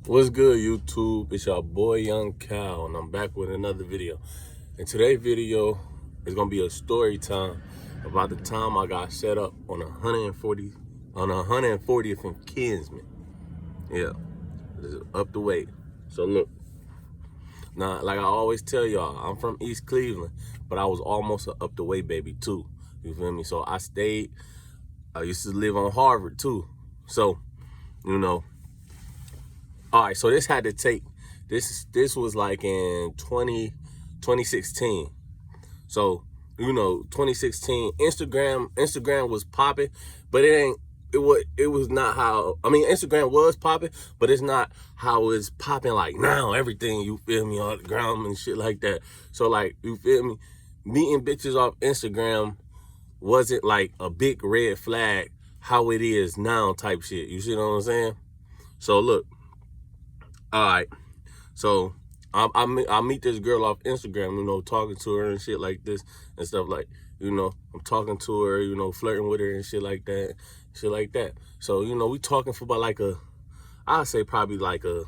What's good, YouTube? It's your boy Young Cal, and I'm back with another video. And today's video is gonna be a story time about the time I got set up on 140th and Kinsman. Yeah, this is up the way. So look, now like I always tell y'all, I'm from East Cleveland, but I was almost a up the way baby too. You feel me? So I used to live on Harvard too. So, you know. All right, so this was like in 2016. So, 2016, Instagram was popping, but it was not how, Instagram was popping, but it's not how it's popping like now, everything, you feel me, on the ground and shit like that. So like, you feel me, meeting bitches off Instagram wasn't like a big red flag how it is now type shit. You see what I'm saying? So look, all right, so I meet this girl off Instagram, talking to her and shit like this and stuff like, I'm talking to her, flirting with her and shit like that. So, we talking for about like I'd say probably like a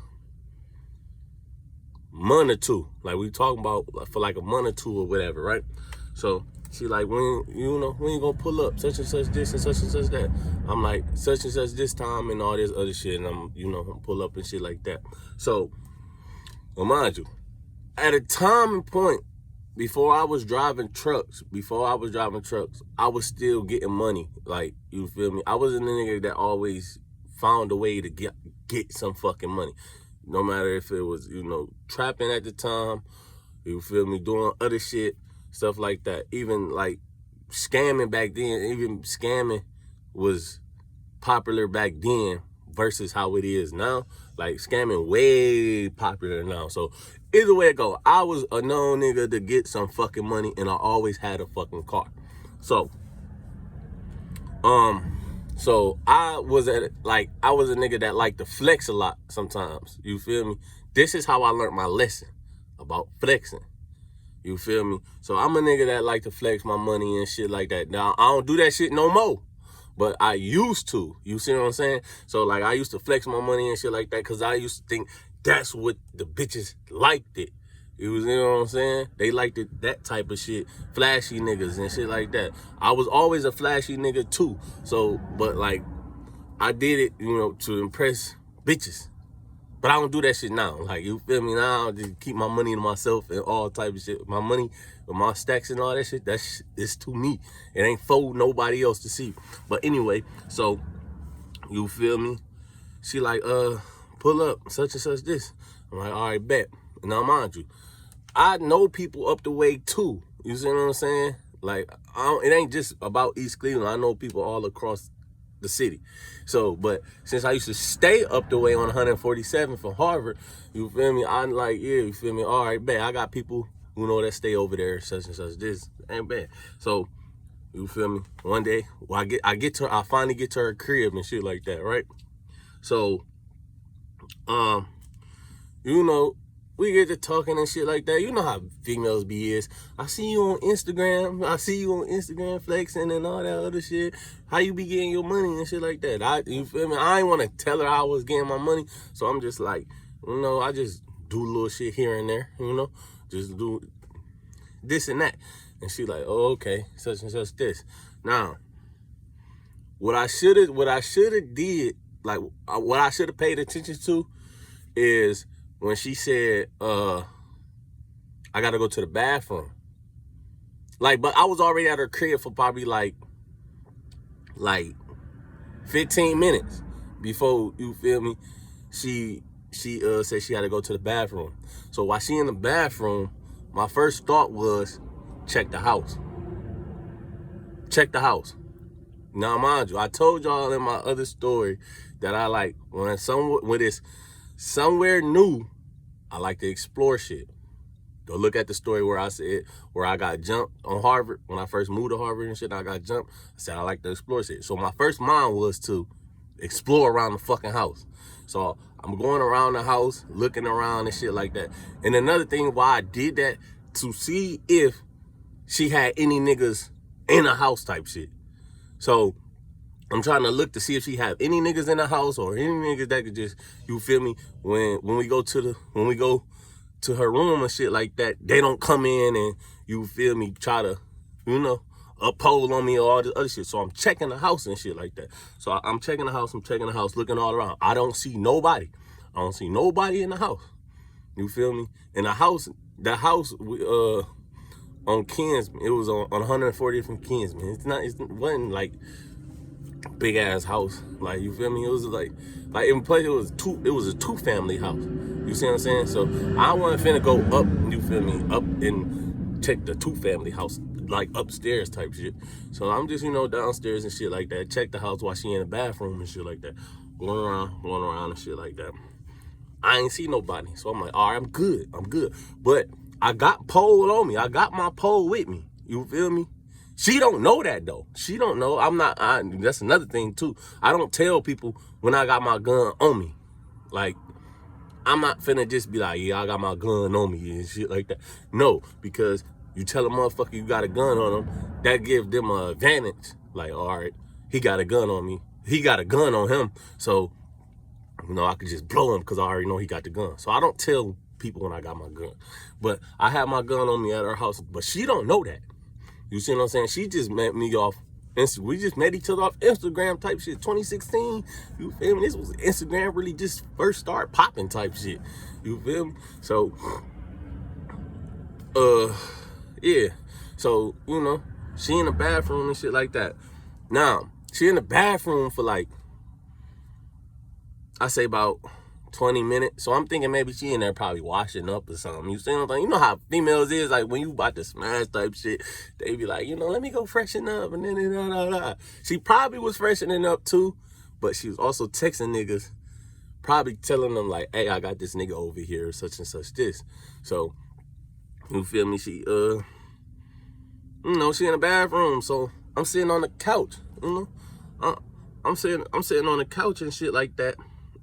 month or two. Like we talking about for like a month or two or whatever, right? So she like, when you gonna pull up such and such this and such that. I'm like, such and such this time and all this other shit, and I'm pull up and shit like that. So, well, mind you, at a time and point before I was driving trucks, I was still getting money. Like, you feel me? I wasn't a nigga that always found a way to get some fucking money. No matter if it was, trapping at the time, you feel me, doing other shit, stuff like that. Even like scamming back then, even scamming was popular back then versus how it is now. Like scamming way popular now. So either way it go, I was a known nigga to get some fucking money, and I always had a fucking car. So I was a nigga that liked to flex a lot sometimes. You feel me? This is how I learned my lesson about flexing. You feel me? So I'm a nigga that like to flex my money and shit like that. Now, I don't do that shit no more, but I used to. You see what I'm saying? So, like, I used to flex my money and shit like that because I used to think that's what the bitches liked it. You know what I'm saying? They liked it, that type of shit. Flashy niggas and shit like that. I was always a flashy nigga too. So, but like, I did it, to impress bitches. But I don't do that shit now. Like, you feel me? Now I just keep my money to myself and all type of shit. My money, my stacks and all that shit, it's to me. It ain't for nobody else to see. But anyway, so, you feel me? She like, pull up, such and such this. I'm like, all right, bet. Now, mind you, I know people up the way too. You see what I'm saying? Like, it ain't just about East Cleveland. I know people all across the city. So, but since I used to stay up the way on 147 from Harvard, you feel me? I'm like, yeah, you feel me? All right, bet. I got people that stay over there, such and such this. Ain't bad. So, you feel me? One day, I finally get to her crib and shit like that, right? So, we get to talking and shit like that. You know how females be is. I see you on Instagram flexing and all that other shit. How you be getting your money and shit like that? You feel me? I ain't want to tell her how I was getting my money. So I'm just like, I just do little shit here and there, just do this and that. And she like, oh, okay, such and such this. Now, what I should have did, like what I should have paid attention to is when she said, I gotta go to the bathroom. Like, but I was already at her crib for probably like 15 minutes before, you feel me, she said she had to go to the bathroom. So while she in the bathroom, my first thought was, check the house. Now, mind you, I told y'all in my other story that I like, when it's somewhere new, I like to explore shit. Go look at the story where I said, where I got jumped on Harvard. When I first moved to Harvard and shit, I got jumped. I said I like to explore shit. So my first mind was to explore around the fucking house. So I'm going around the house, looking around and shit like that. And another thing why I did that, to see if she had any niggas in a house type shit. So I'm trying to look to see if she have any niggas in the house or any niggas that could just, you feel me, when we go to her room and shit like that, they don't come in and, you feel me, try to, you know, uphold on me or all this other shit. So I'm checking the house and shit like that. So I'm checking the house, looking all around. I don't see nobody. I don't see nobody in the house. You feel me? In the house, on Kinsman, it was on 140th and Kinsman. It wasn't like big ass house. Like, you feel me? It was like in place it was a 2-family house. You see what I'm saying? So I wasn't finna go up, you feel me, up and check the 2-family house, like upstairs type shit. So I'm just, you know, downstairs and shit like that. Check the house while she in the bathroom and shit like that. Going around and shit like that. I ain't see nobody. So I'm like, all right, I'm good. But I got pole on me. I got my pole with me. You feel me? She don't know that though. She don't know. That's another thing too. I don't tell people when I got my gun on me. Like, I'm not finna just be like, yeah, I got my gun on me and shit like that. No, because you tell a motherfucker you got a gun on them, that gives them an advantage. Like, all right, he got a gun on me. He got a gun on him. So, you know, I could just blow him because I already know he got the gun. So I don't tell people when I got my gun. But I have my gun on me at her house. But she don't know that. You see what I'm saying? She just met me off Instagram. We just met each other off Instagram type shit. 2016. You feel me? This was Instagram really just first start popping type shit. You feel me? So, yeah. So, you know, she in the bathroom and shit like that. Now, she in the bathroom for like, I say about 20 minutes. So I'm thinking maybe she in there probably washing up or something. You see what I'm saying? You know how females is, like when you about to smash type shit, they be like, you know, let me go freshen up and then. She probably was freshening up too, but she was also texting niggas, probably telling them like, hey, I got this nigga over here, such and such this. So, you feel me? She, you know, she in the bathroom. So I'm sitting on the couch, you know? I'm sitting on the couch and shit like that.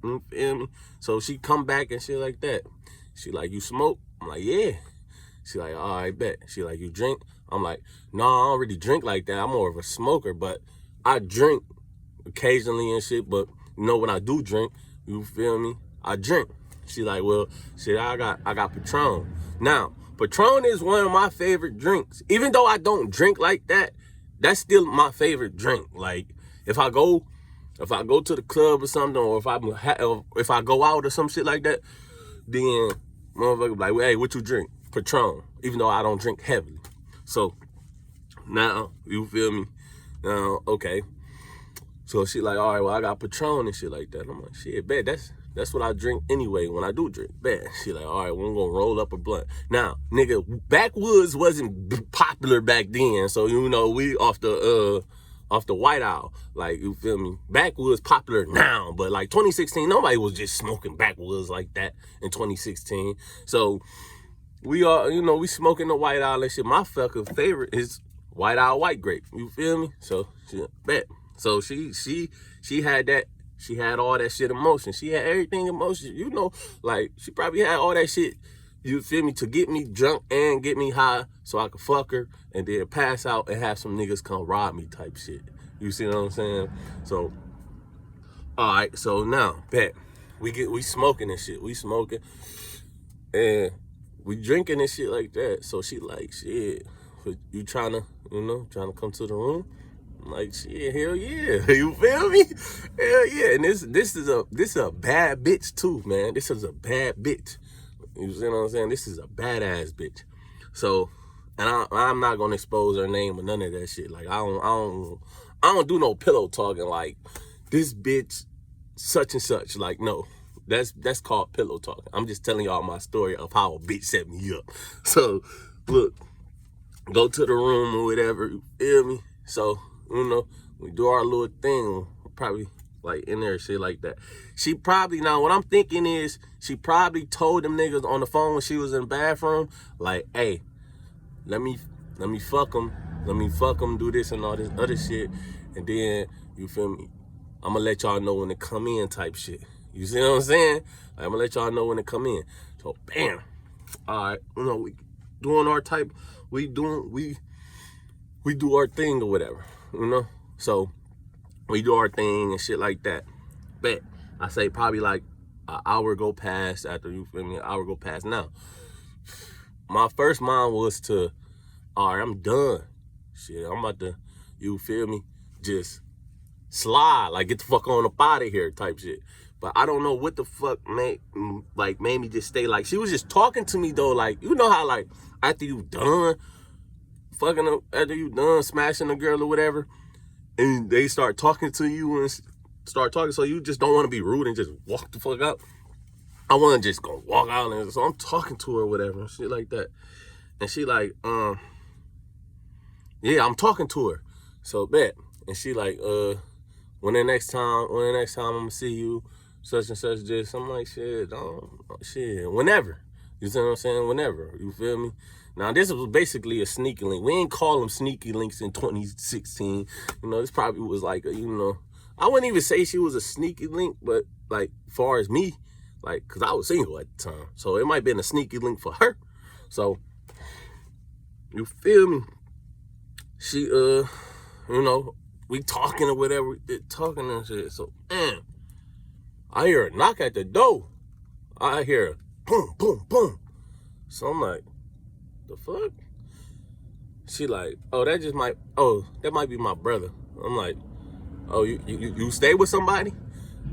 You feel me? So she come back and shit like that. She like, you smoke? I'm like, yeah. She like, all right, bet. She like, you drink? I'm like, no, I don't really drink like that. I'm more of a smoker, but I drink occasionally and shit. But you know, when I do drink, you feel me, I drink. She like, well, shit, I got Patron. Now, Patron is one of my favorite drinks. Even though I don't drink like that, that's still my favorite drink. Like, if I go to the club or something, or if I go out or some shit like that, then motherfucker be like, hey, what you drink? Patron. Even though I don't drink heavily. So now, you feel me? Now, okay. So she like, all right, well, I got Patron and shit like that. I'm like, shit, bet, that's what I drink anyway when I do drink. Bet. She like, all right, well, I'm gonna roll up a blunt. Now, nigga, backwoods wasn't popular back then. So, you know, we off the White Owl. Like, you feel me? Backwoods popular now, but like 2016, nobody was just smoking backwoods like that in 2016. So we are, you know, we smoking the White Owl and shit. My fucking favorite is White Owl White Grape. You feel me? So bet. So she had that. She had all that shit in motion. She had everything in motion. You know, like, she probably had all that shit, you feel me, to get me drunk and get me high so I could fuck her and then pass out and have some niggas come rob me type shit. You see what I'm saying? So, all right, so now, bet. We smoking and shit. We smoking and we drinking and shit like that. So she like, shit, you trying to come to the room? I'm like, shit, hell yeah. You feel me? Hell yeah. And this is a bad bitch too, man. This is a bad bitch. You see what I'm saying? This is a badass bitch. So, and I'm not gonna expose her name or none of that shit. Like, I don't do no pillow talking like this bitch such and such. Like, no. That's called pillow talking. I'm just telling y'all my story of how a bitch set me up. So, look, go to the room or whatever, you feel me? So, you know, we do our little thing, probably like in there, shit like that. She probably, now what I'm thinking is, she probably told them niggas on the phone when she was in the bathroom, like, hey, let me fuck them, do this and all this other shit, and then, you feel me, I'm gonna let y'all know when to come in type shit. You see what I'm saying? Like, I'm gonna let y'all know when to come in. So, bam. All right, you know, we doing our type, we do our thing or whatever, you know? So, We do our thing and shit like that. Bet. I say probably like an hour go past after, you feel me, an hour go past. Now, my first mind was to, all right, I'm done. Shit, I'm about to, you feel me, just slide, like get the fuck on up out of here type shit. But I don't know what the fuck made me just stay. Like, she was just talking to me though, like, you know how like after you done fucking, after you done smashing a girl or whatever, and they start talking to you and start talking, so you just don't want to be rude and just walk the fuck out. I want to just go walk out, and so I'm talking to her or whatever and shit like that. And she like, yeah, I'm talking to her. So bet. And she like, when the next time I'm gonna see you, such and such this. I'm like, shit, whenever. You see what I'm saying? Whenever. You feel me? Now, this was basically a sneaky link. We ain't call them sneaky links in 2016. You know, this probably was like a, you know, I wouldn't even say she was a sneaky link, but like, far as me, like, cause I was single at the time. So it might have been a sneaky link for her. So, you feel me? She, you know, we talking or whatever, talking and shit. So, man, I hear a knock at the door. I hear a boom, boom, boom. So I'm like, the fuck? She like, oh, that might be my brother. I'm like, oh, you stay with somebody?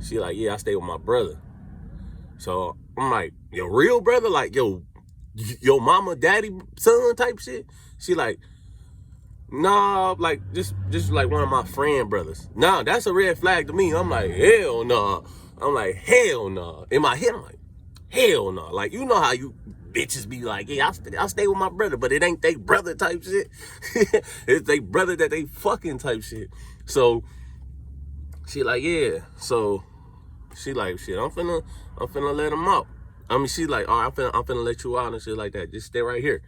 She like, yeah, I stay with my brother. So I'm like, your real brother? Like, your mama, daddy, son type shit? She like, nah, like, just like one of my friend brothers. Nah, that's a red flag to me. I'm like, hell nah. I'm like, hell nah. In my head, I'm like, hell nah. Like, you know how you bitches be like, yeah, I'll stay with my brother, but it ain't they brother type shit. It's they brother that they fucking type shit. So, she like, yeah. So, she like, shit, I'm finna let him out. I mean, she like, all right, I'm finna let you out and shit like that. Just stay right here.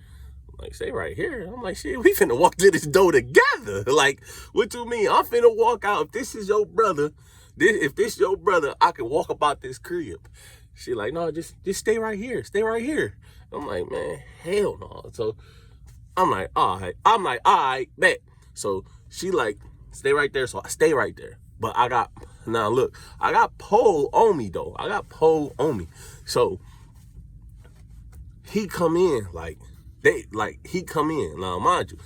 Like, stay right here. I'm like, shit, we finna walk to this door together. Like, what you mean? I'm finna walk out. If this is your brother, if this your brother, I can walk about this crib. She like, no, just stay right here. Stay right here. I'm like, man, hell no. So I'm like, all right, bet. So she like, stay right there. So I stay right there. But I got pole on me though. I got pole on me. So he come in he come in. Now, mind you,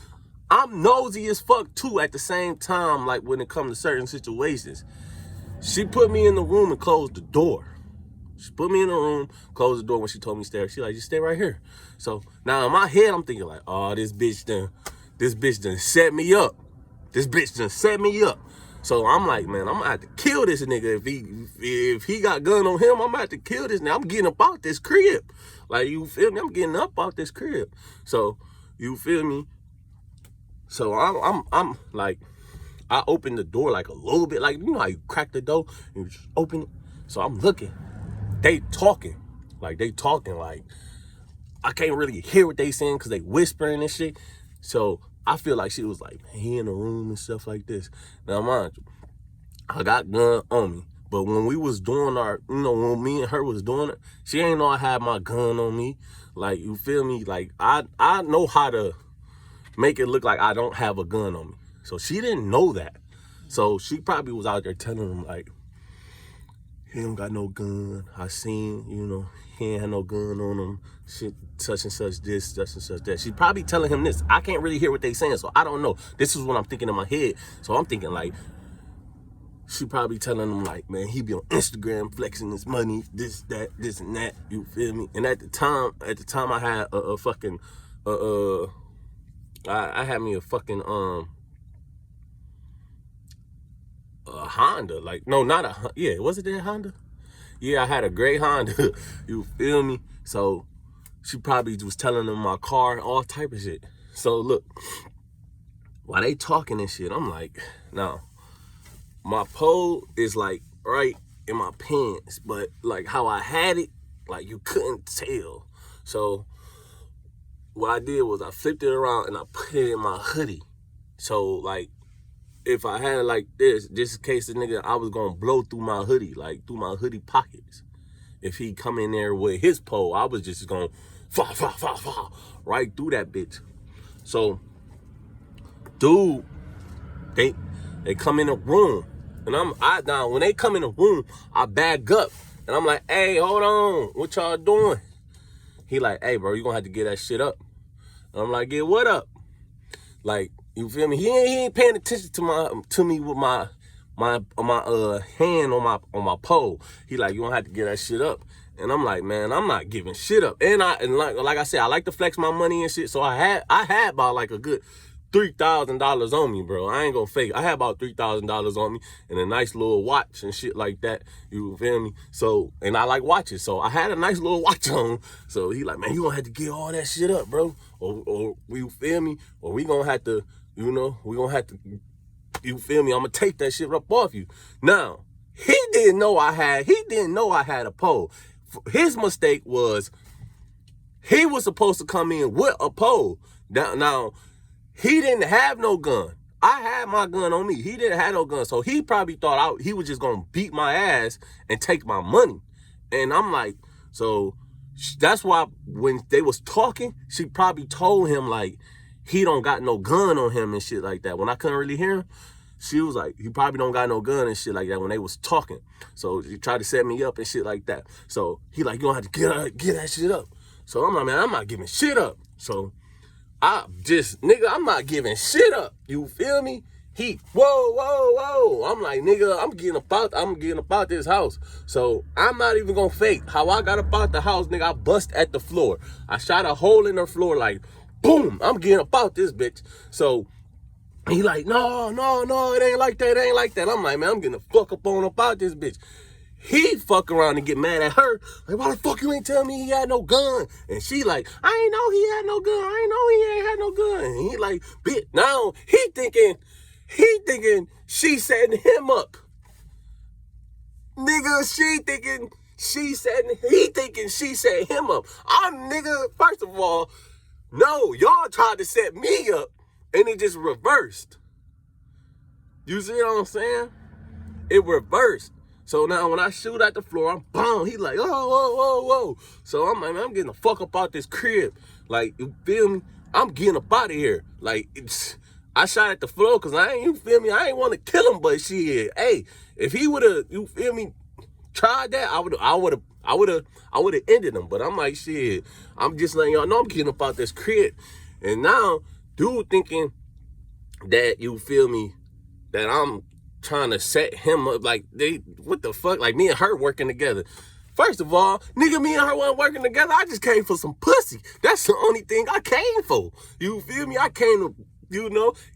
I'm nosy as fuck too at the same time, like when it comes to certain situations. She put me in the room and closed the door. She put me in the room, closed the door when she told me to stay. She like, just stay right here. So now in my head, I'm thinking like, oh, this bitch done set me up. This bitch done set me up. So I'm like, man, I'm gonna have to kill this nigga. If he got gun on him, I'm gonna have to kill this nigga. I'm getting up out this crib. Like, you feel me? I'm getting up out this crib. So, you feel me? So I'm like, I opened the door like a little bit, like, you know how you crack the door and you just open it. So I'm looking. They talking. Like, I can't really hear what they saying because they whispering and shit. So I feel like she was like, he in the room and stuff like this. Now, mind you, I got gun on me. But when we was doing when me and her was doing it, she ain't know I had my gun on me. Like, you feel me? Like, I know how to make it look like I don't have a gun on me. So she didn't know that. So she probably was out there telling them, like, he don't got no gun. I seen, he ain't had no gun on him. Shit, such and such this, such and such that. She probably telling him this. I can't really hear what they saying, so I don't know. This is what I'm thinking in my head. So I'm thinking, like, she probably telling him, like, man, he be on Instagram flexing his money, this, that, this, and that. You feel me? And at the time, I had a fucking, I had me a fucking, a Honda. Like, no, not a, yeah, was it that Honda? Yeah, I had a gray Honda. You feel me? So she probably was telling him my car and all type of shit. So look, while they talking and shit, I'm like, now, my pole is like right in my pants, but like how I had it, like you couldn't tell. So what I did was I flipped it around and I put it in my hoodie. So like, if I had it like this, just in case the nigga, I was gonna blow through my hoodie, like through my hoodie pockets. If he come in there with his pole, I was just gonna right through that bitch. So, dude, they come in the room. And now when they come in the room, I back up. And I'm like, hey, hold on. What y'all doing? He like, hey, bro, you gonna have to get that shit up. And I'm like, get what up? Like, you feel me? He ain't paying attention to me with my hand on my pole. He like, you gonna have to get that shit up. And I'm like, man, I'm not giving shit up. And like I said, I like to flex my money and shit. So I had about like a good $3,000 on me, bro. I ain't gonna fake it. I had about $3,000 on me and a nice little watch and shit like that. You feel me? So, and I like watches. So I had a nice little watch on. So he like, man, you gonna have to get all that shit up, bro. Or you feel me? Or we gonna have to, we gonna have to, you feel me? I'm gonna take that shit up off you. Now, he didn't know I had a pole. His mistake was he was supposed to come in with a pole. Now, he didn't have no gun. I had my gun on me. He didn't have no gun. So he probably thought he was just going to beat my ass and take my money. And I'm like, so that's why when they was talking, she probably told him like, he don't got no gun on him and shit like that. When I couldn't really hear him, she was like, he probably don't got no gun and shit like that when they was talking. So he tried to set me up and shit like that. So he like, you don't have to get that shit up. So I'm like, man, I'm not giving shit up. So I'm not giving shit up. You feel me? Whoa. I'm like, nigga, I'm getting about this house. So I'm not even gonna fake how I got about the house, nigga. I bust at the floor. I shot a hole in the floor like, boom, I'm getting about this bitch. So he like, no, it ain't like that. I'm like, man, I'm getting the fuck up on about this bitch. He fuck around and get mad at her. Like, why the fuck you ain't tell me he had no gun? And she like, I ain't know he had no gun. I ain't know he ain't had no gun. And he like, bitch, now he thinking she setting him up. Nigga, he thinking she set him up. First of all, no, y'all tried to set me up and it just reversed. You see what I'm saying? It reversed. So now when I shoot at the floor, I'm boom. He like, whoa. So I'm like, man, I'm getting the fuck up out this crib. Like, you feel me? I'm getting up out of here. Like, I shot at the floor because I ain't want to kill him, but shit, hey, if he would have, you feel me, tried that, I would have ended him. But I'm like, shit, I'm just letting y'all know I'm getting up out this crib. And now, dude thinking that, you feel me, that I'm trying to set him up, like, what the fuck, like me and her working together. First of all, nigga, me and her weren't working together. I just came for some pussy. That's the only thing I came for. You feel me? I came to,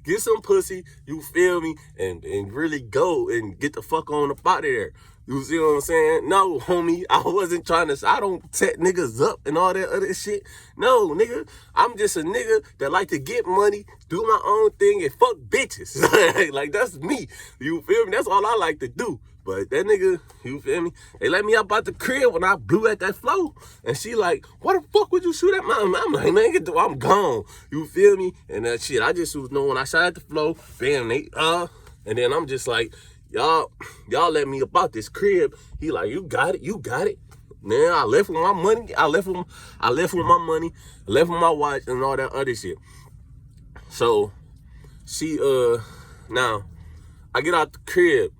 get some pussy, you feel me, and really go and get the fuck on up out of there. You see what I'm saying? No, homie, I don't set niggas up and all that other shit. No, nigga, I'm just a nigga that like to get money, do my own thing, and fuck bitches. Like, that's me. You feel me? That's all I like to do. But that nigga, you feel me? They let me up out the crib when I blew at that flow. And she like, why the fuck would you shoot at my? I'm like, man, I'm gone. You feel me? And that shit, I just was knowing when I shot at the flow, bam, and then I'm just like, y'all let me about this crib. He like, you got it. Man, I left with my money. I left with my money. I left with my watch and all that other shit. So she now I get out the crib.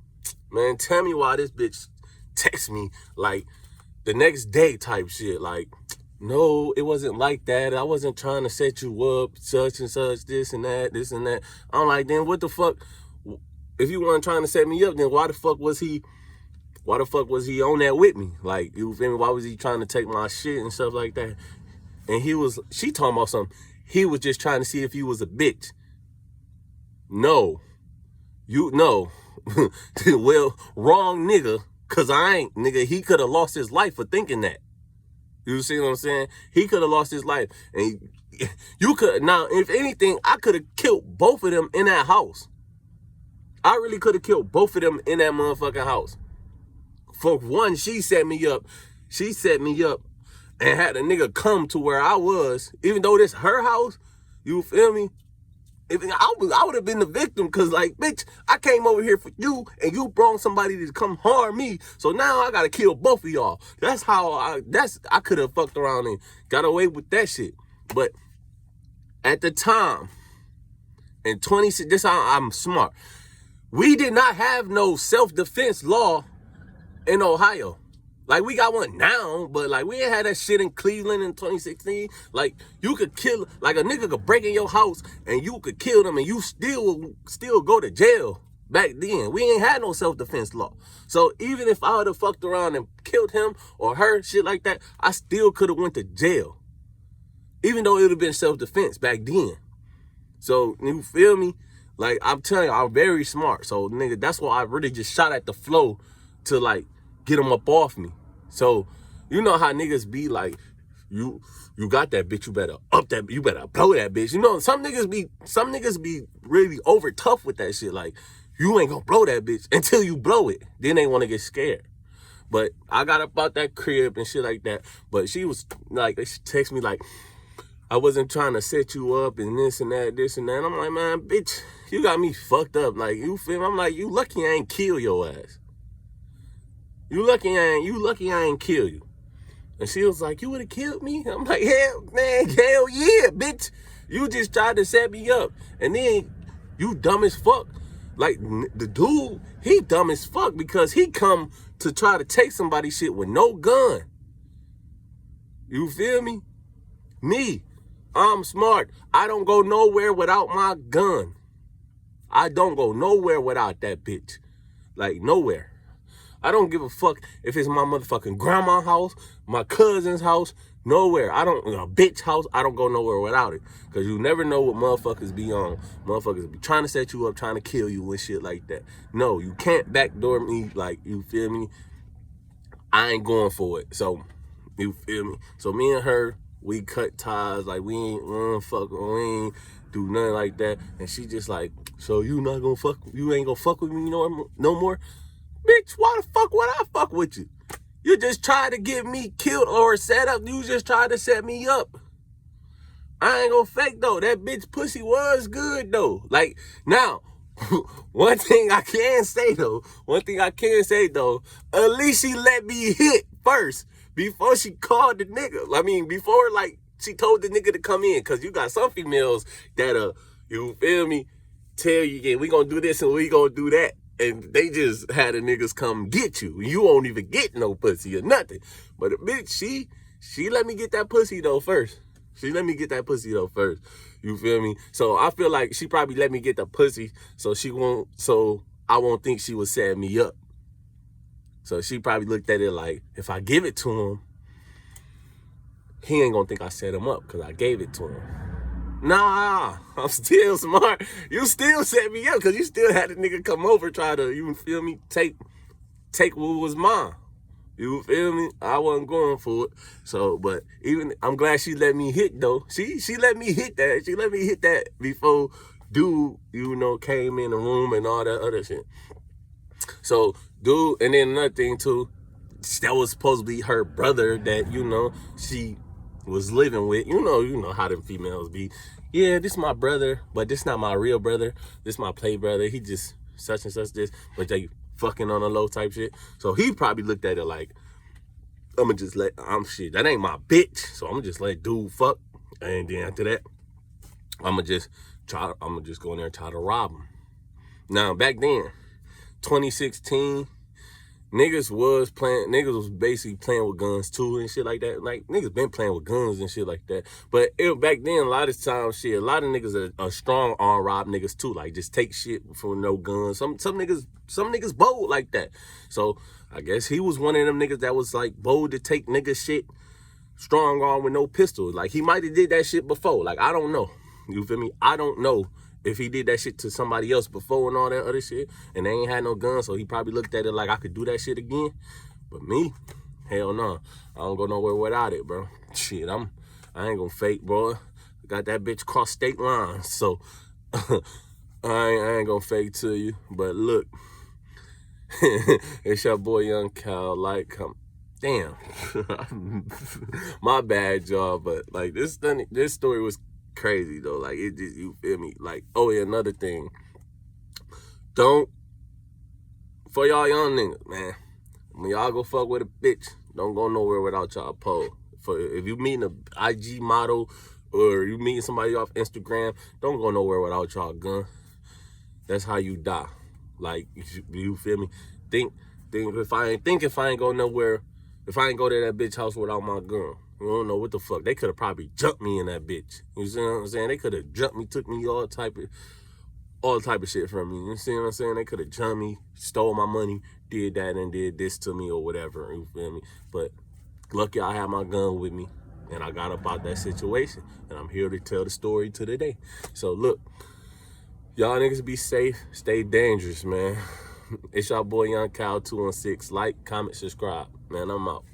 Man, tell me why this bitch text me like the next day type shit. Like, no, it wasn't like that. I wasn't trying to set you up, such and such, this and that. I'm like, then what the fuck? If you weren't trying to set me up, then why the fuck was he on that with me? Like, you feel me? Why was he trying to take my shit and stuff like that? And she talking about something. He was just trying to see if you was a bitch. No. Well, wrong nigga, cause I ain't, nigga, he could have lost his life for thinking that. You see what I'm saying? He could have lost his life. And you could, now, if anything, I could have killed both of them in that house. I really could have killed both of them in that motherfucking house. For one, she set me up and had a nigga come to where I was, even though this her house, you feel me? I would have been the victim, because, like, bitch, I came over here for you, and you brought somebody to come harm me, so now I gotta kill both of y'all. That's how I could have fucked around and got away with that shit. But at the time, in 26, this how I'm smart. we did not have no self-defense law in Ohio. Like, we got one now, but like, we ain't had that shit in Cleveland in 2016. Like, you could kill, like, a nigga could break in your house and you could kill them and you still go to jail. Back then, we ain't had no self-defense law. So even if I would have fucked around and killed him or her, shit like that, I still could have went to jail. Even though it would have been self-defense back then. So, you feel me? Like, I'm telling you, I'm very smart. So, nigga, that's why I really just shot at the flow to, like, get them up off me. So, you know how niggas be like, you got that bitch, you better blow that bitch. You know, some niggas be really over tough with that shit. Like, you ain't gonna blow that bitch until you blow it. Then they wanna get scared. But I got up out that crib and shit like that. But she was like, she text me like, I wasn't trying to set you up and this and that. And I'm like, man, bitch, you got me fucked up. Like, you feel me? I'm like, you lucky I ain't kill your ass. You lucky I ain't kill you. And she was like, you would have killed me? I'm like, hell yeah, bitch. You just tried to set me up. And then you dumb as fuck. Like, the dude, he dumb as fuck because he come to try to take somebody's shit with no gun. You feel me? Me, I'm smart. I don't go nowhere without my gun. I don't go nowhere without that bitch. Like, nowhere. I don't give a fuck if it's my motherfucking grandma's house, my cousin's house, nowhere. A bitch house, I don't go nowhere without it. Because you never know what motherfuckers be on. Motherfuckers be trying to set you up, trying to kill you and shit like that. No, you can't backdoor me, like, you feel me? I ain't going for it. So, you feel me? So, me and her, we cut ties. Like, we ain't do nothing like that. And she just like, so you ain't gonna fuck with me no more? Bitch, why the fuck would I fuck with you? You just tried to get me killed or set up. You just tried to set me up. I ain't gonna fake, though. That bitch pussy was good, though. Like, now, one thing I can say, though, at least she let me hit first before she called the nigga. I mean, before, like, she told the nigga to come in. Because you got some females that, you feel me, tell you, yeah, we gonna do this and we gonna do that. And they just had the niggas come get you. You won't even get no pussy or nothing. But a bitch, she let me get that pussy though first. You feel me? So I feel like she probably let me get the pussy so I won't think she was setting me up. So she probably looked at it like, if I give it to him, he ain't gonna think I set him up because I gave it to him. Nah, I'm still smart. You still set me up because you still had the nigga come over, try to, you feel me, take what was mine. You feel me? I wasn't going for it. So, but I'm glad she let me hit, though. She let me hit that. She let me hit that before dude, came in the room and all that other shit. So, dude, and then another thing, too, that was supposed to be her brother that, she was living with. You know how them females be. Yeah, this my brother, but this not my real brother. This my play brother. He just such and such this, but they fucking on a low type shit. So he probably looked at it like, that ain't my bitch. So I'm gonna just let dude fuck. And then after that, I'm gonna just go in there and try to rob him. Now, back then, 2016, niggas was basically playing with guns too and shit like that. Like, niggas been playing with guns and shit like that. But back then, a lot of times, a lot of niggas are strong arm rob niggas too. Like, just take shit for no guns. Some niggas bold like that. So I guess he was one of them niggas that was like bold to take nigga shit strong arm with no pistol. Like, he might have did that shit before. Like, I don't know. You feel me? I don't know if he did that shit to somebody else before and all that other shit, and they ain't had no gun, so he probably looked at it like I could do that shit again. But me, hell no. I don't go nowhere without it, bro. Shit, I ain't gonna fake, bro. I got that bitch cross state lines, so I ain't gonna fake to you. But look, it's your boy Young Cal. Like, damn, my bad, y'all. But like, this story was crazy though. Like, it just, you feel me? Like, oh yeah, another thing. For y'all young niggas, man, when y'all go fuck with a bitch, don't go nowhere without y'all pole. If you meeting a IG model or you meeting somebody off Instagram, don't go nowhere without y'all gun. That's how you die. Like, you feel me? Think if I ain't go nowhere, if I ain't go to that bitch house without my gun, you don't know what the fuck. They could have probably jumped me in that bitch. You see what I'm saying? They could have jumped me, took me all type of shit from me. You see what I'm saying? They could have jumped me, stole my money, did that and did this to me or whatever. You feel me? But lucky I had my gun with me and I got up out that situation. And I'm here to tell the story to the day. So look, y'all niggas be safe, stay dangerous, man. It's y'all boy Young Cal 216. Like, comment, subscribe. Man, I'm out.